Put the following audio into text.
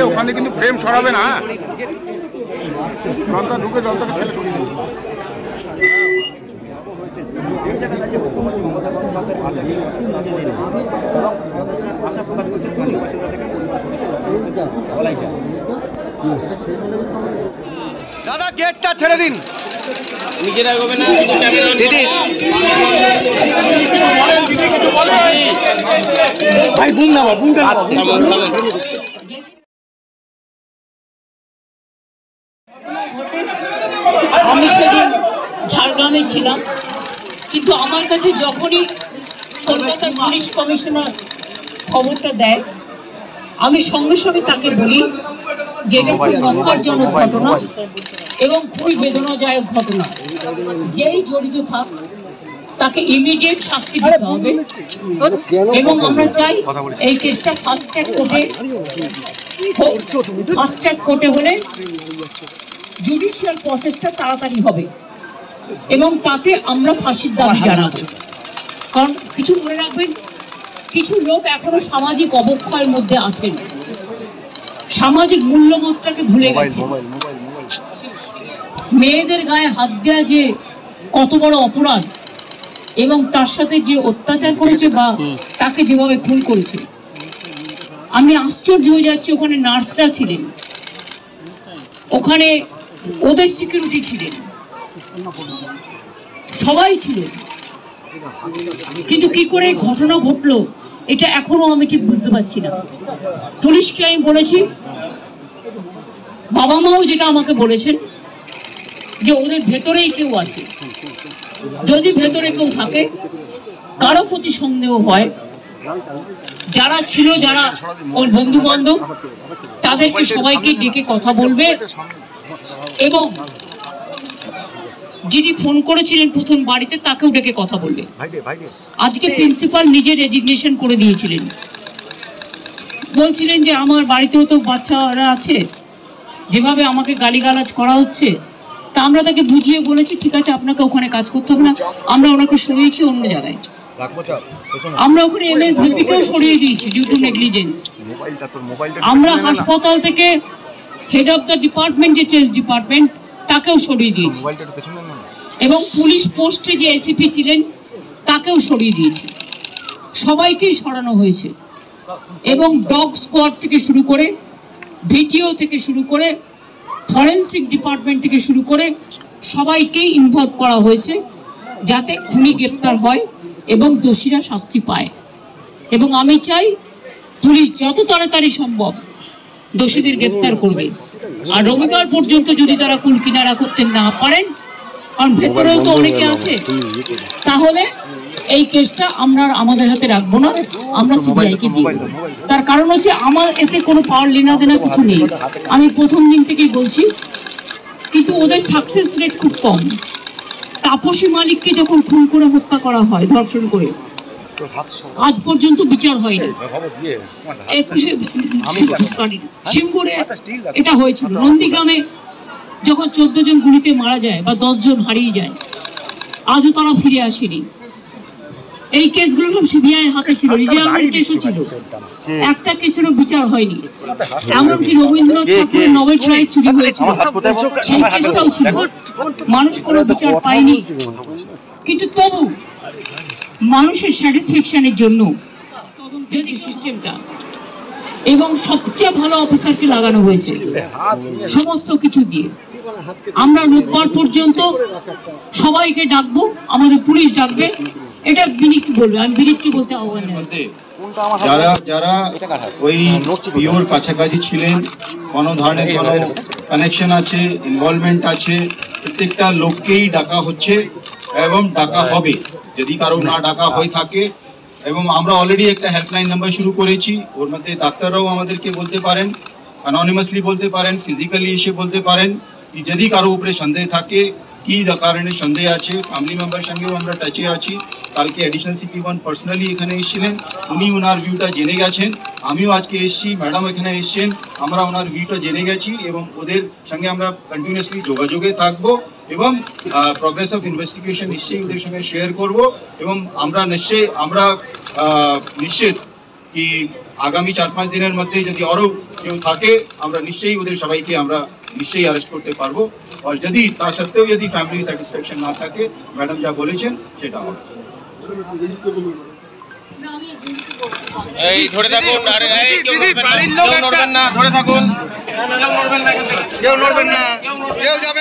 ওখানে কিন্তু ফ্রেম সরাবে না, জলটা ঢুকে জলটাকে ছেড়ে সরিয়ে দেবে। দাদা গেটটা ছেড়ে দিন, নিজেরা এগোবে না দিদি। ভাই বুম না, বুমটা আমি সেদিন ঝাড়গ্রামে ছিলাম, কিন্তু আমার কাছে যখনই কলকাতার পুলিশ কমিশনার খবরটা দেয় আমি সঙ্গে সঙ্গে তাকে বলি যে এটা খুব লজ্জাজনক ঘটনা এবং খুবই বেদনাদায়ক ঘটনা। যেই জড়িত থাক তাকে ইমিডিয়েট শাস্তি দিতে হবে এবং আমরা চাই এই কেসটা ফাস্ট ট্র্যাক কোর্টে হলে জুডিশিয়াল প্রসেসটা তাড়াতাড়ি হবে এবং তাতে আমরা ফাঁসির দাবি জানাবো। কারণ কিছু মনে রাখবেন, কিছু লোক এখনো সামাজিক অবক্ষয়ের মধ্যে আছেন, সামাজিক মূল্যবোধটাকে ভুলে গেছে। মেয়েদের গায়ে হাত দেওয়া যে কত বড় অপরাধ এবং তার সাথে যে অত্যাচার করেছে বা তাকে যেভাবে খুন করেছে, আমি আশ্চর্য হয়ে যাচ্ছি। ওখানে নার্সরা ছিলেন, ওখানে ওদের সিকিউরিটি ছিলেন, সবাই ছিলেন, কিন্তু কি করে ঘটনা ঘটলো এটা এখনো আমি ঠিক বুঝতে পারছি না। পুলিশকে আমি বলেছি, বাবা মাও যেটা আমাকে বলেছেন যে ওদের ভেতরেই কেউ আছে, যদি ভেতরে কেউ থাকে, কারো প্রতি সন্দেহ হয়, যারা ছিল, যারা ওর বন্ধু বান্ধব, তাদেরকে সবাইকে ডেকে কথা বলবে এবং যিনি ফোন করেছিলেন প্রথম বাড়িতে তাকেও ডেকে কথা বলবে। আজকে প্রিন্সিপাল নিজে রেজিগনেশন করে দিয়েছিলেন, বলছিলেন যে আমার বাড়িতেও তো বাচ্চারা আছে, যেভাবে আমাকে গালিগালাজ করা হচ্ছে। তা আমরা তাকে বুঝিয়ে বলেছি ঠিক আছে আপনাকে ওখানে কাজ করতে হবে না, আমরা ওনাকে সরিয়েছি অন্য জায়গায়। আমরা ওখানে এমএসভিপিকেও সরিয়ে দিয়েছি ডিউ টু নেগলিজেন্স। আমরা হাসপাতাল থেকে হেড অফ দ্য ডিপার্টমেন্ট, যে চেস্ট ডিপার্টমেন্ট, তাকেও সরিয়ে দিয়েছি এবং পুলিশ পোস্টে যে এসিপি ছিলেন তাকেও সরিয়ে দিয়েছি। সবাইকেই সরানো হয়েছে এবং ডগ স্কোয়াড থেকে শুরু করে, ভিডিও থেকে শুরু করে, ফরেন্সিক ডিপার্টমেন্ট থেকে শুরু করে সবাইকেই ইনভলভ করা হয়েছে যাতে খুনি গ্রেপ্তার হয় এবং দোষীরা শাস্তি পায়। এবং আমি চাই পুলিশ যত তাড়াতাড়ি সম্ভব দোষীদের গ্রেপ্তার করবে। আর রবিবার পর্যন্ত যদি তারা কুল কিনারা করতে না পারেন, কারণ ভেতরেও তো অনেকে আছে, তাহলে এই কেসটা আমরা আমাদের হাতে রাখবো না, আমরা সিবিআইকে দিই। তার কারণ হচ্ছে আমার এতে কোনো পাওয়ার লেনা দেনা কিছু নেই, আমি প্রথম দিন থেকেই বলছি। কিন্তু ওদের সাকসেস রেট খুব কম। তাপসী মালিককে যখন খুন করে হত্যা করা হয়, ধর্ষণ করে, আজ পর্যন্ত বিচার হয়নি। 21 সিঙ্গুরে এটা হয়েছিল। নন্দীগ্রামে যখন 14 জন গুলিতে মারা যায় বা 10 জন হারিয়ে যায়, আজও তারা ফিরে আসেনি। এই কেসগুলো সব সিবিআই এর হাতে ছিল, রিজার্ভের কেসও ছিল, একটা কেসেরও বিচার হয়নি। এমনকি রবীন্দ্রনাথ ঠাকুরের নোবেল প্রাইজ চুরি হয়েছিল, সেই কেসটাও ছিল, মানুষ কোনো বিচার পায়নি। কিন্তু তবু মানুষের স্যাটিসফ্যাকশনের জন্য যদি সিস্টেমটা এবং সবচেয়ে ভালো অফিসারকে লাগানো হয়েছে সমস্ত কিছু দিয়ে, আমরা রোববার পর্যন্ত সবাইকে ডাকবো, আমাদের পুলিশ ডাকবে। এটা বিনীত বলবে, আমি বিনীতকে বলতে আহ্বান জানাই। যারা যারা ওই পিওর কাছাকাছি ছিলেন, কোনো ধরনের কোনো কানেকশন আছে, ইনভলভমেন্ট আছে, প্রত্যেকটা লোককেই ডাকা হচ্ছে এবং ডাকা হবে যদি কারো না ডাকা হয়ে থাকে। এবং আমরা অলরেডি একটা হেল্পলাইন নাম্বার শুরু করেছি, ওর মধ্যে ডাক্তাররাও আমাদেরকে বলতে পারেন, অ্যানোনিমাসলি বলতে পারেন, ফিজিক্যালি এসে বলতে পারেন কি যদি কারো উপরে সন্দেহ থাকে, কি কারণে সন্দেহ আছে। ফ্যামিলি মেম্বার সঙ্গেও আমরা টাচে আছি। কালকে অ্যাডিশনাল CP1 পার্সোনালি এখানে এসেছিলেন, উনি ওনার ভিউটা জেনে গেছেন। আমিও আজকে এসেছি, ম্যাডাম এখানে এসেছেন, আমরা ওনার ভিউটা জেনে গেছি এবং ওদের সঙ্গে আমরা কন্টিনিউয়াসলি যোগাযোগে থাকবো এবং প্রগ্রেস অফ ইনভেস্টিগেশন নিশ্চয়ই ওদের সঙ্গে শেয়ার করব। এবং আমরা নিশ্চিত কি আগামী 4-5 দিনের মধ্যে যদি আরও কেউ থাকে আমরা নিশ্চয়ই ওদের সবাইকে আমরা নিশ্চয়ই অ্যারেস্ট করতে পারবো। আর যদি তা সত্ত্বেও যদি ফ্যামিলি স্যাটিসফ্যাকশন না থাকে, ম্যাডাম যা বলেছেন সেটা হবে। এই ধরে থাকুন, আর এই বাড়ির লোক একটা ধরে থাকুন, কেউ নড়বেন না, কেউ যাবে